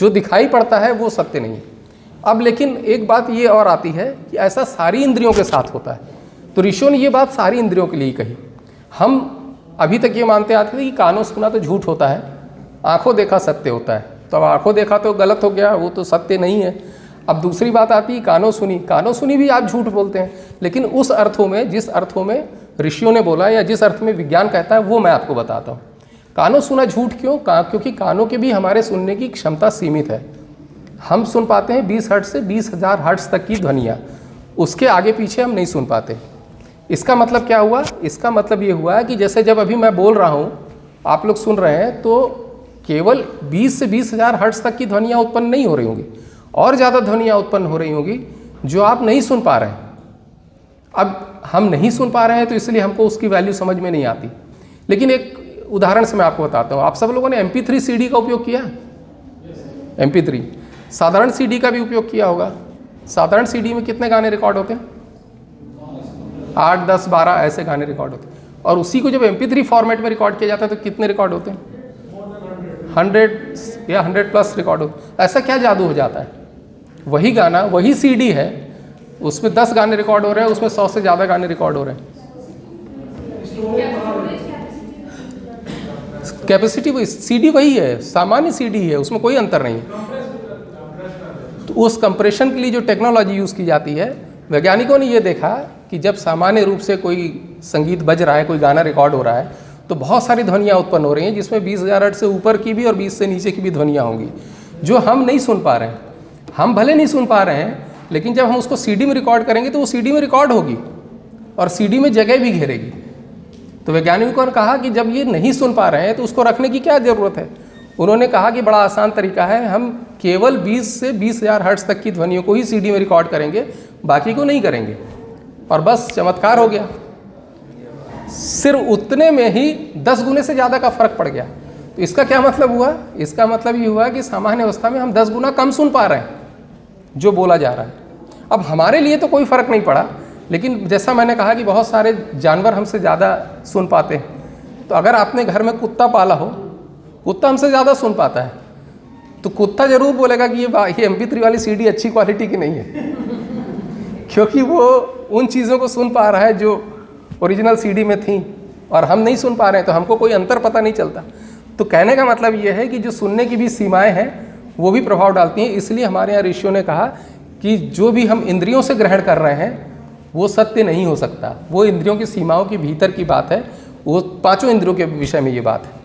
जो दिखाई पड़ता है वो सत्य नहीं है। अब लेकिन एक बात ये और आती है कि ऐसा सारी इंद्रियों के साथ होता है। तो ऋषियों ने ये बात सारी इंद्रियों के लिए कही। हम अभी तक ये मानते आते थे कि कानों सुना तो झूठ होता है, आंखों देखा सत्य होता है। तो अब आंखों देखा तो गलत हो गया, वो तो सत्य नहीं है। अब दूसरी बात आती है कानों सुनी भी आप झूठ बोलते हैं, लेकिन उस अर्थों में, जिस अर्थों में ऋषियों ने बोला या जिस अर्थ में विज्ञान कहता है वो मैं आपको बताता हूँ। कानों सुना झूठ क्यों? क्योंकि कानों के भी हमारे सुनने की क्षमता सीमित है। हम सुन पाते हैं 20 हर्ट्ज से 20,000 हर्ट्ज तक की ध्वनियाँ, उसके आगे पीछे हम नहीं सुन पाते। इसका मतलब क्या हुआ? इसका मतलब ये हुआ कि जैसे जब अभी मैं बोल रहा हूँ, आप लोग सुन रहे हैं, तो केवल 20 से 20,000 हर्ट्ज तक की ध्वनियाँ उत्पन्न नहीं हो रही होंगी, और ज़्यादा ध्वनियाँ उत्पन्न हो रही होंगी जो आप नहीं सुन पा रहे हैं। अब हम नहीं सुन पा रहे हैं तो इसलिए हमको उसकी वैल्यू समझ में नहीं आती। लेकिन एक उदाहरण से मैं आपको बताता हूँ। आप सब लोगों ने MP3 CD का उपयोग किया? MP3 साधारण CD का भी उपयोग किया होगा। साधारण CD में कितने गाने रिकॉर्ड होते हैं? 8, 10, 12 ऐसे गाने रिकॉर्ड होते हैं। और उसी को जब MP3 फॉर्मेट में रिकॉर्ड किया जाता है तो कितने रिकॉर्ड होते हैं? 100 या 100+ रिकॉर्ड होते हैं। ऐसा क्या जादू हो जाता है? वही गाना, वही CD है, उसमें 10 गाने रिकॉर्ड हो रहे हैं, उसमें 100 से ज़्यादा गाने रिकॉर्ड हो रहे हैं। कैपेसिटी वही, CD वही है, सामान्य CD है, उसमें कोई अंतर नहीं है। तो उस कंप्रेशन के लिए जो टेक्नोलॉजी यूज़ की जाती है, वैज्ञानिकों ने ये देखा कि जब सामान्य रूप से कोई संगीत बज रहा है, कोई गाना रिकॉर्ड हो रहा है, तो बहुत सारी ध्वनियाँ उत्पन्न हो रही हैं, जिसमें 20,000 हर्ट्ज से ऊपर की भी और 20 से नीचे की भी ध्वनियाँ होंगी, जो हम नहीं सुन पा रहे हैं। हम भले नहीं सुन पा रहे हैं, लेकिन जब हम उसको CD में रिकॉर्ड करेंगे तो वो CD में रिकॉर्ड होगी और CD में जगह भी घेरेगी। तो वैज्ञानिकों ने कहा कि जब ये नहीं सुन पा रहे हैं तो उसको रखने की क्या ज़रूरत है? उन्होंने कहा कि बड़ा आसान तरीका है, हम केवल 20 से 20,000 हर्ट्ज तक की ध्वनियों को ही CD में रिकॉर्ड करेंगे, बाकी को नहीं करेंगे, और बस चमत्कार हो गया। सिर्फ उतने में ही 10 गुने से ज़्यादा का फर्क पड़ गया। तो इसका क्या मतलब हुआ? इसका मतलब ये हुआ कि सामान्य अवस्था में हम 10 गुना कम सुन पा रहे हैं जो बोला जा रहा है। अब हमारे लिए तो कोई फ़र्क नहीं पड़ा, लेकिन जैसा मैंने कहा कि बहुत सारे जानवर हमसे ज़्यादा सुन पाते हैं। तो अगर आपने घर में कुत्ता पाला हो, कुत्ता हमसे ज़्यादा सुन पाता है, तो कुत्ता ज़रूर बोलेगा कि ये MP3 वाली CD अच्छी क्वालिटी की नहीं है, क्योंकि वो उन चीज़ों को सुन पा रहा है जो ओरिजिनल CD में थी, और हम नहीं सुन पा रहे हैं, तो हमको कोई अंतर पता नहीं चलता। तो कहने का मतलब ये है कि जो सुनने की भी सीमाएं हैं वो भी प्रभाव डालती हैं। इसलिए हमारे यहाँ ऋषियों ने कहा कि जो भी हम इंद्रियों से ग्रहण कर रहे हैं वो सत्य नहीं हो सकता, वो इंद्रियों की सीमाओं के भीतर की बात है, वो 5 इंद्रियों के विषय में ये बात है।